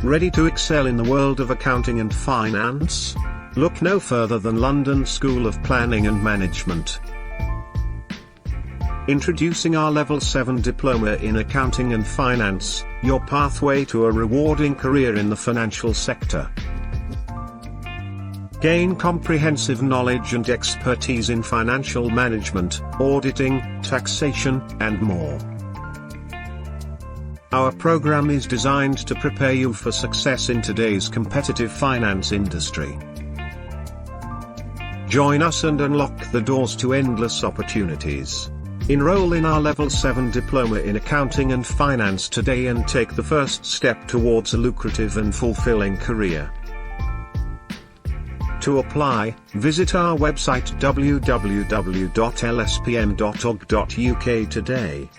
Ready to excel in the world of accounting and finance? Look no further than London School of Planning and Management. Introducing our Level 7 Diploma in Accounting and Finance, your pathway to a rewarding career in the financial sector. Gain comprehensive knowledge and expertise in financial management, auditing, taxation, and more. Our program is designed to prepare you for success in today's competitive finance industry. Join us and unlock the doors to endless opportunities. Enroll in our Level 7 Diploma in Accounting and Finance today and take the first step towards a lucrative and fulfilling career. To apply, visit our website www.lspm.org.uk today.